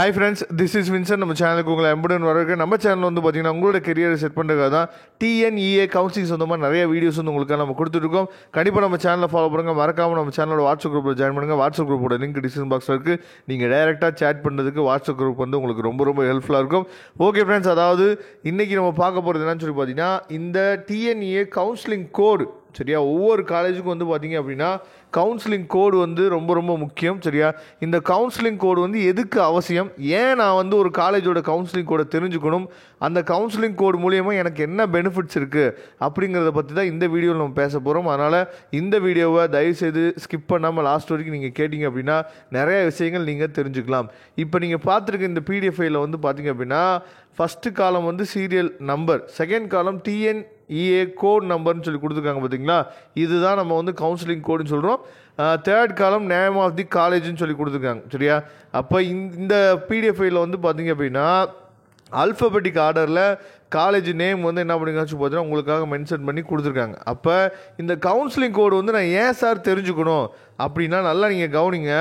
Hi friends, this is Vinson. நம்ம சேனலுக்கு உங்களை எம்புடன் வரக்கு. நம்ம சேனல் வந்து பார்த்தீங்கன்னா உங்களோட கெரியரை செட் பண்ணுறதுக்காக தான் டிஎன்இஏ கவுன்சிலிங் சொந்தமாக நிறைய வீடியோஸ் வந்து உங்களுக்கு நம்ம கொடுத்துருக்கோம். கண்டிப்பாக நம்ம சேனலில் ஃபாலோ பண்ணுங்கள். மறக்காமல் நம்ம சேனலோட வாட்ஸ்அப் குரூப்பில் ஜாயின் பண்ணுங்கள். வாட்ஸ்அப் குரூப்போட லிங்க் டிஸ்கிரிப்ஷன் பாக்ஸில் இருக்குது. நீங்கள் டைரெக்டாக சேட் பண்ணுறதுக்கு வாட்ஸ்அப் குரூப் வந்து உங்களுக்கு ரொம்ப ஹெல்ப்ஃபுல்லாக இருக்கும். ஓகே ஃப்ரெண்ட்ஸ், அதாவது இன்றைக்கி நம்ம பார்க்க போகிறது என்னன்னு சொல்லி பார்த்தீங்கன்னா, இந்த டிஎன்இஏ கவுன்சிலிங் கோடு சரியா, ஒவ்வொரு காலேஜுக்கும் வந்து பார்த்தீங்க அப்படின்னா கவுன்சிலிங் கோடு வந்து ரொம்ப முக்கியம் சரியா. இந்த கவுன்சிலிங் கோடு வந்து எதுக்கு அவசியம், ஏன் நான் வந்து ஒரு காலேஜோட கவுன்சிலிங் கோடை தெரிஞ்சுக்கணும், அந்த கவுன்சிலிங் கோடு மூலியமாக எனக்கு என்ன பெனிஃபிட்ஸ் இருக்குது அப்படிங்கிறத பற்றி தான் இந்த வீடியோவில் நம்ம பேச போகிறோம். அதனால் இந்த வீடியோவை தயவுசெய்து ஸ்கிப் பண்ணாமல் லாஸ்ட் வரைக்கும் நீங்கள் கேட்டிங்க அப்படின்னா நிறைய விஷயங்கள் நீங்கள் தெரிஞ்சுக்கலாம். இப்போ நீங்கள் பார்த்துருக்க இந்த பிடிஎஃப் ஃபைலில் வந்து பார்த்தீங்க அப்படின்னா ஃபஸ்ட்டு காலம் வந்து serial number, second column TNEA code நம்பர்னு சொல்லி கொடுத்துருக்காங்க பார்த்தீங்களா. இதுதான் நம்ம வந்து கவுன்சிலிங் கோடுன்னு சொல்கிறோம். தேர்ட் காலம் நேம் ஆஃப் தி காலேஜ்னு சொல்லி கொடுத்துருக்காங்க சரியா. அப்போ இந்த பிடிஎஃப் ஃபைலில் வந்து பார்த்தீங்க அப்படின்னா ஆல்ஃபபெட்டிக் ஆர்டரில் காலேஜ் நேம் வந்து என்ன பண்ணிங்கன்னு பார்த்தீங்கன்னா உங்களுக்காக மென்ஷன் பண்ணி கொடுத்துருக்காங்க. அப்போ இந்த கவுன்சிலிங் கோடு வந்து நான் ஏன் சார் தெரிஞ்சுக்கணும் அப்படின்னா நல்லா நீங்கள் கவனிங்க.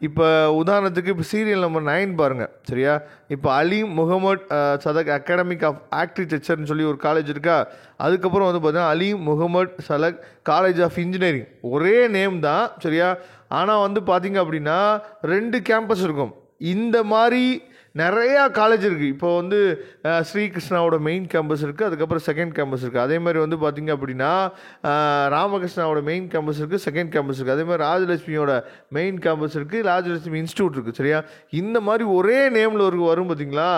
இப்போ உதாரணத்துக்கு இப்போ சீரியல் நம்பர் 9 பாருங்கள் சரியா. இப்போ அலீம் முகமது சதக் அகாடமிக் ஆஃப் ஆர்கிடெக்சர்னு சொல்லி ஒரு காலேஜ் இருக்கா. அதுக்கப்புறம் வந்து பார்த்தீங்கன்னா அலீம் முகமது சலக் காலேஜ் ஆஃப் இன்ஜினியரிங், ஒரே நேம் தான் சரியா. ஆனால் வந்து பார்த்தீங்க அப்படின்னா 2 கேம்பஸ் இருக்கும். இந்த மாதிரி நிறையா காலேஜ் இருக்குது. இப்போ வந்து ஸ்ரீகிருஷ்ணாவோட மெயின் கேம்பஸ் இருக்குது, அதுக்கப்புறம் செகண்ட் கேம்பஸ் இருக்குது. அதே மாதிரி வந்து பார்த்திங்க அப்படின்னா ராமகிருஷ்ணாவோட மெயின் கேம்பஸ் இருக்குது, செகண்ட் கேம்பஸ் இருக்குது. அதே மாதிரி ராஜலட்சுமியோட மெயின் கேம்பஸ் இருக்குது, ராஜலட்சுமி இன்ஸ்டியூட் இருக்குது சரியா. இந்த மாதிரி ஒரே நேமில் வரும் பார்த்திங்களா.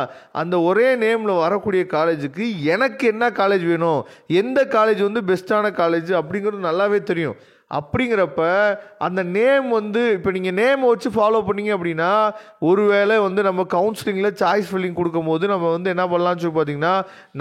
அந்த ஒரே நேமில் வரக்கூடிய காலேஜுக்கு எனக்கு என்ன காலேஜ் வேணும், எந்த காலேஜ் வந்து பெஸ்ட்டான காலேஜ் அப்படிங்கிறது நல்லாவே தெரியும். அப்படிங்கிறப்ப அந்த நேம் வந்து இப்போ நீங்கள் நேமை வச்சு ஃபாலோ பண்ணிங்க அப்படின்னா ஒருவேளை வந்து நம்ம கவுன்சிலிங்கில் சாய்ஸ் ஃபில்லிங் கொடுக்கும் போது நம்ம வந்து என்ன பண்ணலாம்னு சொல்லி பார்த்தீங்கன்னா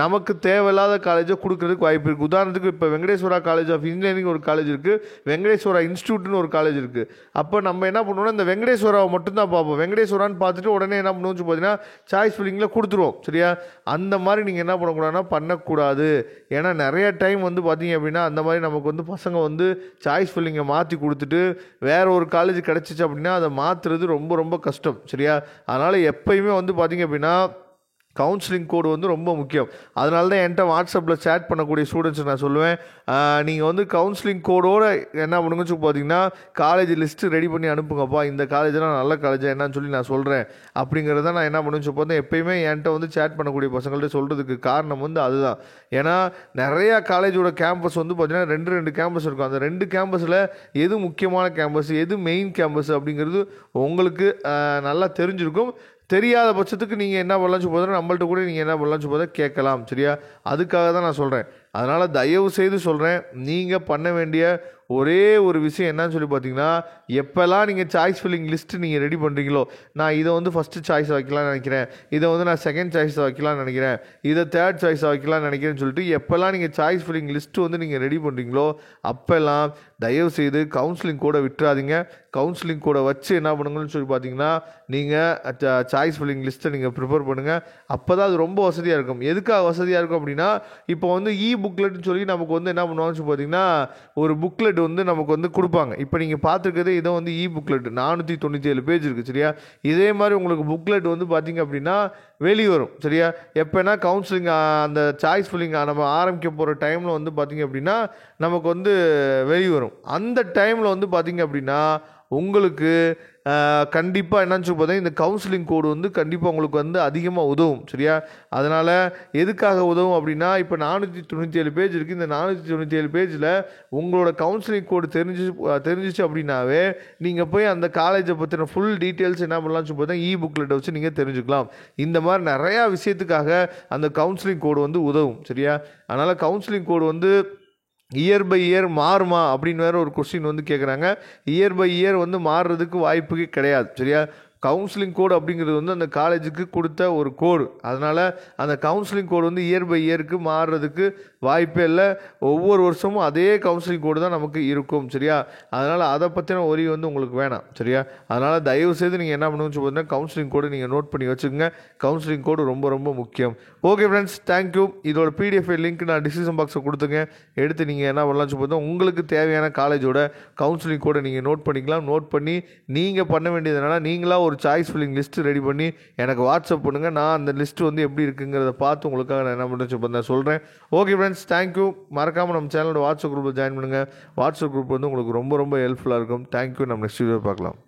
நமக்கு தேவையில்லாத காலேஜை கொடுக்கறதுக்கு வாய்ப்பு இருக்குது. உதாரணத்துக்கு இப்போ வெங்கடேஸ்வரா காலேஜ் ஆஃப் இன்ஜினியரிங் ஒரு காலேஜ் இருக்குது, வெங்கடேஸ்வரா இன்ஸ்டியூட்னு ஒரு காலேஜ் இருக்குது. அப்போ நம்ம என்ன பண்ணுவோம்னா இந்த வெங்கடேஸ்வராவை மட்டும்தான் பார்ப்போம். வெங்கடேஸ்வரான்னு பார்த்துட்டு உடனே என்ன பண்ணுவோம்னு சொல்லி பார்த்தீங்கன்னா சாய்ஸ் ஃபில்லிங்கில் கொடுத்துருவோம் சரியா. அந்த மாதிரி நீங்கள் என்ன பண்ணக்கூடாதுன்னா பண்ணக்கூடாது. ஏன்னா நிறைய டைம் வந்து பார்த்தீங்க அப்படின்னா அந்த மாதிரி நமக்கு வந்து பசங்க வந்து சாய்ஸ் ஃபில்லிங்கை மாற்றி கொடுத்துட்டு வேற ஒரு காலேஜ் கிடச்சிச்சு அப்படின்னா அதை மாற்றுறது ரொம்ப கஷ்டம் சரியா. அதனால் எப்பயுமே வந்து பார்த்தீங்க அப்படின்னா கவுன்சிலிங் கோடு வந்து ரொம்ப முக்கியம். அதனால தான் என்கிட்ட வாட்ஸ்அப்பில் சேட் பண்ணக்கூடிய ஸ்டூடெண்ட்ஸ் நான் சொல்லுவேன், நீங்கள் வந்து கவுன்சிலிங் கோடோடு என்ன பண்ணுங்கன்னு சொல்லி பார்த்தீங்கன்னா காலேஜ் லிஸ்ட்டு ரெடி பண்ணி அனுப்புங்கப்பா, இந்த காலேஜெலாம் நல்ல காலேஜாக என்னன்னு சொல்லி நான் சொல்கிறேன் அப்படிங்கிறத நான் என்ன பண்ணுன்னு சொல்லி பார்த்தேன். எப்பயுமே என்கிட்ட வந்து சேட் பண்ணக்கூடிய பசங்கள்ட்ட சொல்கிறதுக்கு காரணம் வந்து அதுதான். ஏன்னா நிறையா காலேஜோட கேம்பஸ் வந்து பார்த்தீங்கன்னா 2 கேம்பஸ் இருக்கும். அந்த 2 கேம்பஸில் எது முக்கியமான கேம்பஸ், எது மெயின் கேம்பஸ் அப்படிங்கிறது உங்களுக்கு நல்லா தெரிஞ்சிருக்கும். தெரியாத பட்சத்துக்கு நீங்கள் என்ன பண்ணலாம்னு சொல்லி பார்த்தா நம்மள்ட்ட கூட நீங்கள் என்ன பண்ணலாம்னு சொல்லி பார்த்தா கேட்கலாம் சரியா. அதுக்காக தான் நான் சொல்கிறேன். அதனால் தயவு செய்து சொல்கிறேன், நீங்கள் பண்ண வேண்டிய ஒரே ஒரு விஷயம் என்னன்னு சொல்லி பார்த்தீங்கன்னா எப்போல்லாம் நீங்கள் சாய்ஸ் ஃபில்லிங் லிஸ்ட்டு நீங்கள் ரெடி பண்ணுறீங்களோ, நான் இதை வந்து ஃபஸ்ட்டு சாய்ஸை வைக்கலாம்னு நினைக்கிறேன், இதை வந்து நான் செகண்ட் சாய்ஸை வைக்கலாம்னு நினைக்கிறேன், இதை தேர்ட் சாய்ஸை வைக்கலாம்னு நினைக்கிறேன்னு சொல்லிட்டு எப்போல்லாம் நீங்கள் சாய்ஸ் ஃபில்லிங் லிஸ்ட்டு வந்து நீங்கள் ரெடி பண்ணுறீங்களோ அப்போல்லாம் தயவு செய்து கவுன்சிலிங் கோடை விட்டுறாதீங்க. கவுன்சிலிங் கோடை வச்சு என்ன பண்ணுங்கன்னு சொல்லி பார்த்தீங்கன்னா நீங்கள் சாய்ஸ் ஃபில்லிங் லிஸ்ட்டை நீங்கள் ப்ரிப்பேர் பண்ணுங்கள். அப்போ தான் அது ரொம்ப வசதியாக இருக்கும். எதுக்காக வசதியாக இருக்கும் அப்படின்னா இப்போ வந்து புக்லெட்னு சொல்லி நமக்கு வந்து என்ன பண்ணுவாங்கன்னு சொல்லி பார்த்தீங்கன்னா ஒரு புக்லெட் வந்து நமக்கு வந்து கொடுப்பாங்க. இப்போ நீங்கள் பார்த்துருக்கிறது இதை வந்து புக்லெட் 497 பேஜ் இருக்குது சரியா. இதே மாதிரி உங்களுக்கு புக்லெட் வந்து பார்த்தீங்க அப்படின்னா வெளியே வரும் சரியா. எப்போனா கவுன்சிலிங் அந்த சாய்ஸ் ஃபில்லிங் நம்ம ஆரம்பிக்க போகிற டைமில் வந்து பார்த்தீங்க அப்படின்னா நமக்கு வந்து வெளியே வரும். அந்த டைமில் வந்து பார்த்தீங்க அப்படின்னா உங்களுக்கு கண்டிப்பாக என்னன்னு சொல்லி பார்த்தீங்கன்னா இந்த கவுன்சிலிங் கோடு வந்து கண்டிப்பாக உங்களுக்கு வந்து அதிகமாக உதவும் சரியா. அதனால் எதுக்காக உதவும் அப்படின்னா இப்போ 497 பேஜ் இருக்குது. இந்த 497 பேஜில் உங்களோட கவுன்சிலிங் கோடு தெரிஞ்சிச்சு அப்படின்னாவே நீங்கள் போய் அந்த காலேஜை பற்றின ஃபுல் டீட்டெயில்ஸ் என்ன பண்ணலாம்னு சொல்லி பார்த்தா புக்லெட்டை வச்சு நீங்கள் தெரிஞ்சுக்கலாம். இந்த மாதிரி நிறையா விஷயத்துக்காக அந்த கவுன்சிலிங் கோடு வந்து உதவும் சரியா. அதனால் கவுன்சிலிங் கோடு வந்து இயர் பை இயர் மாறுமா அப்படின்னு வேறு ஒரு கொஸ்டின் வந்து கேட்குறாங்க. இயர் பை இயர் வந்து மாறுறதுக்கு வாய்ப்புக்கு கிடையாது சரியா. கவுன்சிலிங் கோடு அப்படிங்கிறது வந்து அந்த காலேஜுக்கு கொடுத்த ஒரு கோடு. அதனால் அந்த கவுன்சிலிங் கோடு வந்து இயர் பை இயருக்கு மாறுறதுக்கு வாய்ப்பே இல்லை. ஒவ்வொரு வருஷமும் அதே கவுன்சிலிங் கோடு தான் நமக்கு இருக்கும் சரியா. அதனால் அதை பற்றின ஒரி வந்து உங்களுக்கு வேணாம் சரியா. அதனால் தயவுசெய்து நீங்கள் என்ன பண்ணுன்னு சொல்லி பார்த்தீங்கன்னா கவுன்சிலிங் கோடு நீங்கள் நோட் பண்ணி வச்சுக்கோங்க. கவுன்சிலிங் கோடு ரொம்ப முக்கியம். Okay friends, thank you. இதோட பிடிஎஃப் லிங்க் நான் டிஸ்கிரிப்ஷன் பாக்ஸில் கொடுத்துங்க. எடுத்து நீங்கள் என்ன பண்ணலாம்னு சொல்லி பார்த்தா உங்களுக்கு தேவையான காலேஜோட கவுன்சிலிங் கோடை நீங்கள் நோட் பண்ணிக்கலாம். நோட் பண்ணி நீங்கள் பண்ண வேண்டியதுனால நீங்களாக ஒரு ஒரு சாய்ஸ் ஃபில்லிங் லிஸ்ட்டு ரெடி பண்ணி எனக்கு வாட்ஸ்அப் பண்ணுங்கள். நான் அந்த லிஸ்ட்டு வந்து எப்படி இருக்குங்கிறத பார்த்து உங்களுக்காக நான் என்ன பண்ணுறேன் நான் சொல்கிறேன். Okay friends, thank you. மறக்காமல் நம்ம சேனலோட வாட்ஸ்அப் குரூப்பில் ஜாயின் பண்ணுங்கள். வாட்ஸ்அப் குரூப் வந்து உங்களுக்கு ரொம்ப ரொம்ப ஹெல்ப்ஃபுல்லாக இருக்கும். தேங்க்யூ. நம்ம நெக்ஸ்ட் வீடியோ பார்க்கலாம்.